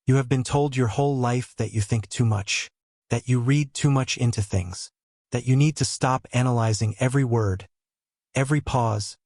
You have been told your whole life that you think too much, that you read too much into things, that you need to stop analyzing every word, every pause,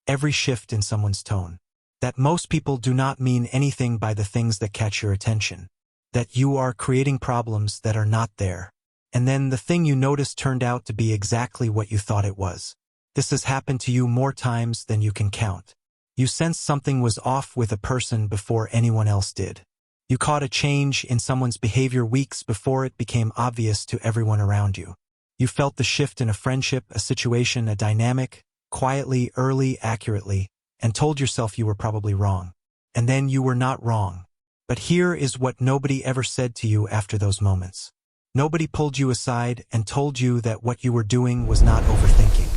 every shift in someone's tone, that most people do not mean anything by the things that catch your attention, that you are creating problems that are not there. And then the thing you noticed turned out to be exactly what you thought it was. This has happened to you more times than you can count. You sensed something was off with a person before anyone else did. You caught a change in someone's behavior weeks before it became obvious to everyone around you. You felt the shift in a friendship, a situation, a dynamic, quietly, early, accurately, and told yourself you were probably wrong. And then you were not wrong. But here is what nobody ever said to you after those moments. Nobody pulled you aside and told you that what you were doing was not overthinking.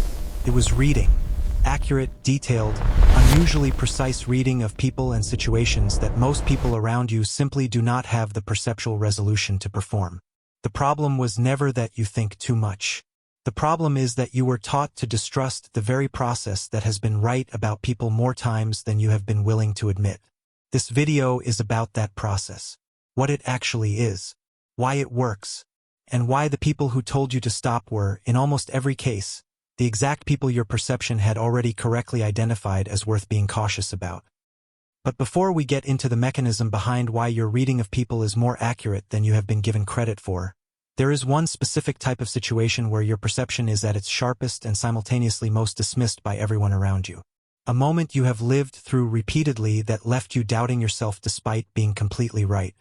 It was reading. Accurate, detailed, unusually precise reading of people and situations that most people around you simply do not have the perceptual resolution to perform. The problem was never that you think too much. The problem is that you were taught to distrust the very process that has been right about people more times than you have been willing to admit. This video is about that process. What it actually is, why it works, and why the people who told you to stop were, in almost every case, the exact people your perception had already correctly identified as worth being cautious about. But before we get into the mechanism behind why your reading of people is more accurate than you have been given credit for, there is one specific type of situation where your perception is at its sharpest and simultaneously most dismissed by everyone around you. A moment you have lived through repeatedly that left you doubting yourself despite being completely right.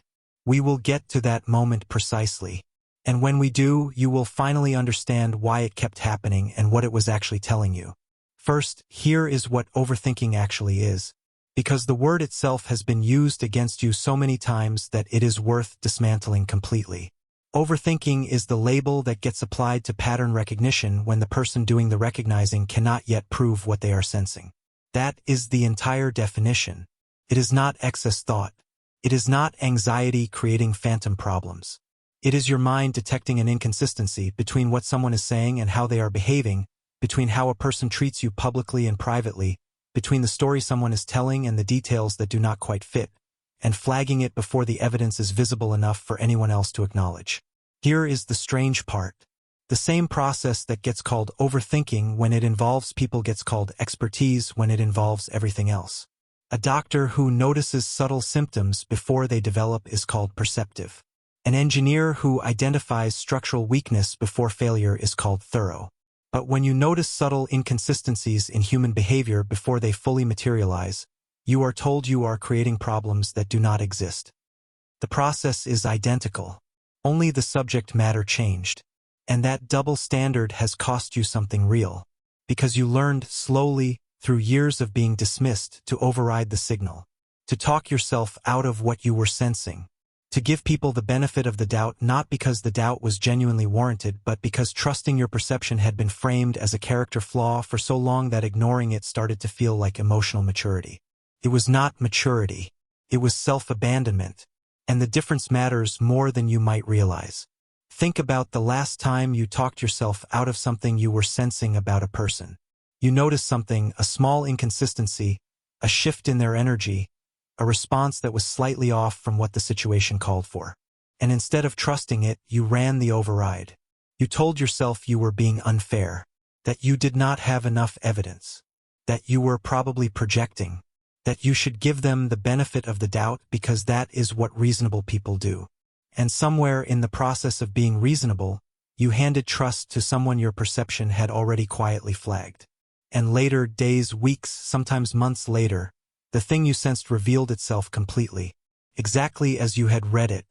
We will get to that moment precisely. And when we do, you will finally understand why it kept happening and what it was actually telling you. First, here is what overthinking actually is, because the word itself has been used against you so many times that it is worth dismantling completely. Overthinking is the label that gets applied to pattern recognition when the person doing the recognizing cannot yet prove what they are sensing. That is the entire definition. It is not excess thought. It is not anxiety creating phantom problems. It is your mind detecting an inconsistency between what someone is saying and how they are behaving, between how a person treats you publicly and privately, between the story someone is telling and the details that do not quite fit, and flagging it before the evidence is visible enough for anyone else to acknowledge. Here is the strange part. The same process that gets called overthinking when it involves people gets called expertise when it involves everything else. A doctor who notices subtle symptoms before they develop is called perceptive. An engineer who identifies structural weakness before failure is called thorough. But when you notice subtle inconsistencies in human behavior before they fully materialize, you are told you are creating problems that do not exist. The process is identical. Only the subject matter changed. And that double standard has cost you something real, because you learned slowly, through years of being dismissed, to override the signal, to talk yourself out of what you were sensing, to give people the benefit of the doubt not because the doubt was genuinely warranted but because trusting your perception had been framed as a character flaw for so long that ignoring it started to feel like emotional maturity. It was not maturity. It was self-abandonment. And the difference matters more than you might realize. Think about the last time you talked yourself out of something you were sensing about a person. You noticed something, a small inconsistency, a shift in their energy, a response that was slightly off from what the situation called for. And instead of trusting it, you ran the override. You told yourself you were being unfair, that you did not have enough evidence, that you were probably projecting, that you should give them the benefit of the doubt because that is what reasonable people do. And somewhere in the process of being reasonable, you handed trust to someone your perception had already quietly flagged. And later, days, weeks, sometimes months later, the thing you sensed revealed itself completely, exactly as you had read it,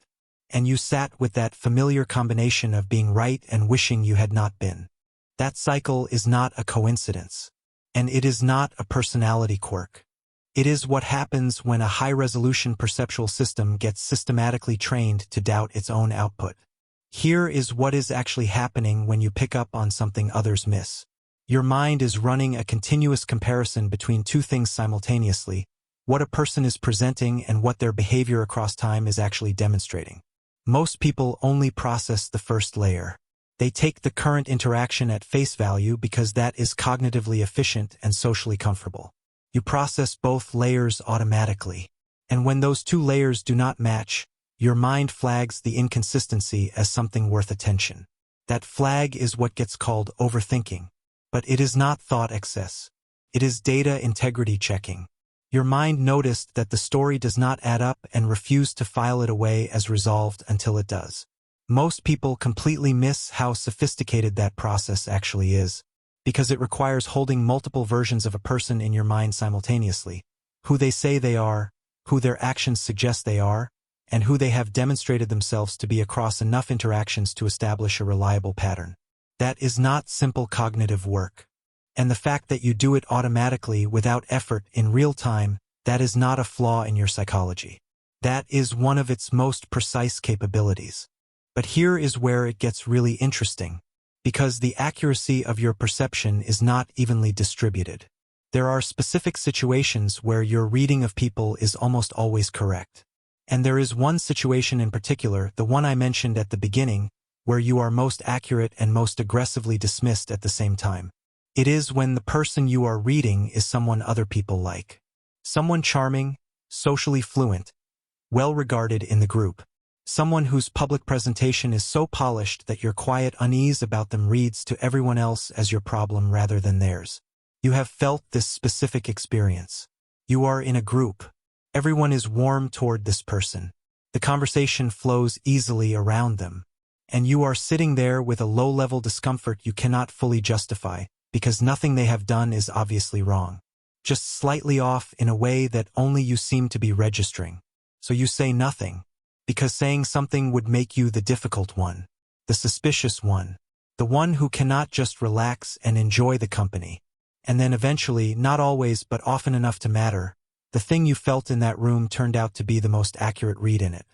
and you sat with that familiar combination of being right and wishing you had not been. That cycle is not a coincidence, and it is not a personality quirk. It is what happens when a high-resolution perceptual system gets systematically trained to doubt its own output. Here is what is actually happening when you pick up on something others miss. Your mind is running a continuous comparison between two things simultaneously, what a person is presenting and what their behavior across time is actually demonstrating. Most people only process the first layer. They take the current interaction at face value because that is cognitively efficient and socially comfortable. You process both layers automatically. And when those two layers do not match, your mind flags the inconsistency as something worth attention. That flag is what gets called overthinking. But it is not thought excess. It is data integrity checking. Your mind noticed that the story does not add up and refused to file it away as resolved until it does. Most people completely miss how sophisticated that process actually is, because it requires holding multiple versions of a person in your mind simultaneously: who they say they are, who their actions suggest they are, and who they have demonstrated themselves to be across enough interactions to establish a reliable pattern. That is not simple cognitive work. And the fact that you do it automatically without effort in real time, that is not a flaw in your psychology. That is one of its most precise capabilities. But here is where it gets really interesting, because the accuracy of your perception is not evenly distributed. There are specific situations where your reading of people is almost always correct. And there is one situation in particular, the one I mentioned at the beginning, where you are most accurate and most aggressively dismissed at the same time. It is when the person you are reading is someone other people like. Someone charming, socially fluent, well-regarded in the group. Someone whose public presentation is so polished that your quiet unease about them reads to everyone else as your problem rather than theirs. You have felt this specific experience. You are in a group. Everyone is warm toward this person. The conversation flows easily around them. And you are sitting there with a low-level discomfort you cannot fully justify, because nothing they have done is obviously wrong. Just slightly off in a way that only you seem to be registering. So you say nothing, because saying something would make you the difficult one, the suspicious one, the one who cannot just relax and enjoy the company. And then eventually, not always but often enough to matter, the thing you felt in that room turned out to be the most accurate read in it.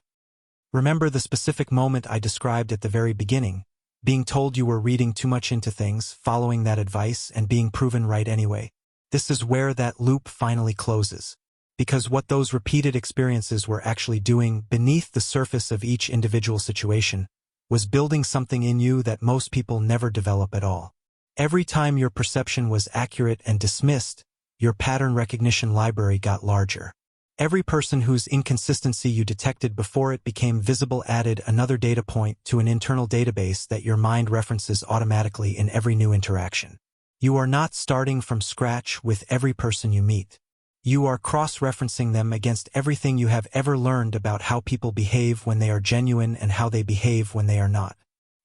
Remember the specific moment I described at the very beginning, being told you were reading too much into things, following that advice, and being proven right anyway. This is where that loop finally closes. Because what those repeated experiences were actually doing beneath the surface of each individual situation was building something in you that most people never develop at all. Every time your perception was accurate and dismissed, your pattern recognition library got larger. Every person whose inconsistency you detected before it became visible added another data point to an internal database that your mind references automatically in every new interaction. You are not starting from scratch with every person you meet. You are cross-referencing them against everything you have ever learned about how people behave when they are genuine and how they behave when they are not.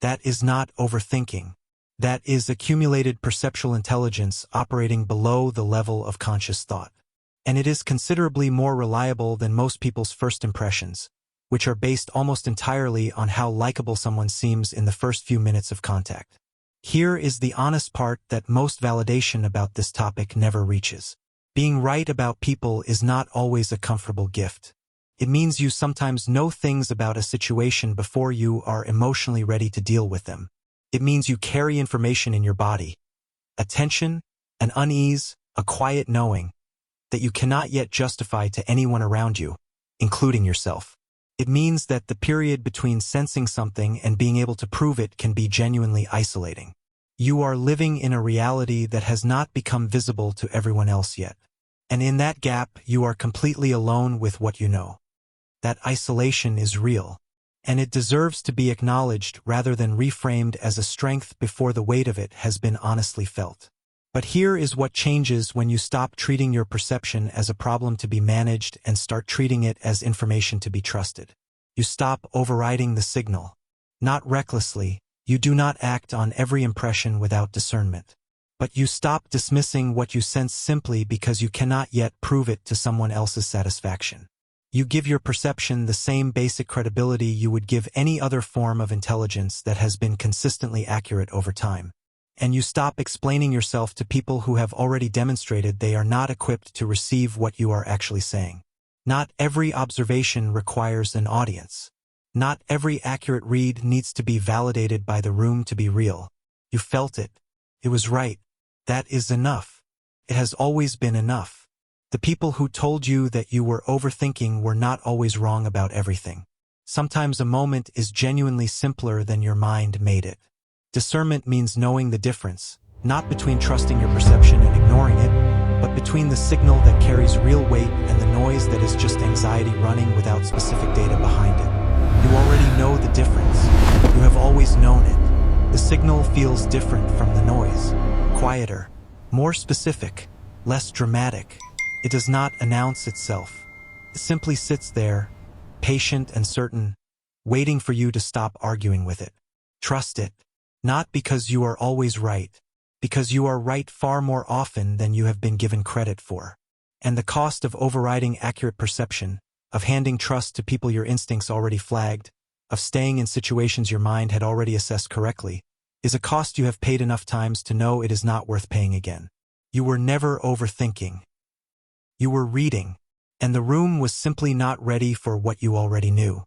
That is not overthinking. That is accumulated perceptual intelligence operating below the level of conscious thought. And it is considerably more reliable than most people's first impressions, which are based almost entirely on how likable someone seems in the first few minutes of contact. Here is the honest part that most validation about this topic never reaches. Being right about people is not always a comfortable gift. It means you sometimes know things about a situation before you are emotionally ready to deal with them. It means you carry information in your body, a tension, an unease, a quiet knowing, that you cannot yet justify to anyone around you, including yourself. It means that the period between sensing something and being able to prove it can be genuinely isolating. You are living in a reality that has not become visible to everyone else yet. And in that gap, you are completely alone with what you know. That isolation is real. And it deserves to be acknowledged rather than reframed as a strength before the weight of it has been honestly felt. But here is what changes when you stop treating your perception as a problem to be managed and start treating it as information to be trusted. You stop overriding the signal. Not recklessly, you do not act on every impression without discernment. But you stop dismissing what you sense simply because you cannot yet prove it to someone else's satisfaction. You give your perception the same basic credibility you would give any other form of intelligence that has been consistently accurate over time. And you stop explaining yourself to people who have already demonstrated they are not equipped to receive what you are actually saying. Not every observation requires an audience. Not every accurate read needs to be validated by the room to be real. You felt it. It was right. That is enough. It has always been enough. The people who told you that you were overthinking were not always wrong about everything. Sometimes a moment is genuinely simpler than your mind made it. Discernment means knowing the difference, not between trusting your perception and ignoring it, but between the signal that carries real weight and the noise that is just anxiety running without specific data behind it. always known it. The signal feels different from the noise. Quieter, more specific, less dramatic. It does not announce itself. It simply sits there, patient and certain, waiting for you to stop arguing with it. Trust it. Not because you are always right, because you are right far more often than you have been given credit for. And the cost of overriding accurate perception, of handing trust to people your instincts already flagged, of staying in situations your mind had already assessed correctly, is a cost you have paid enough times to know it is not worth paying again. You were never overthinking. You were reading, and the room was simply not ready for what you already knew.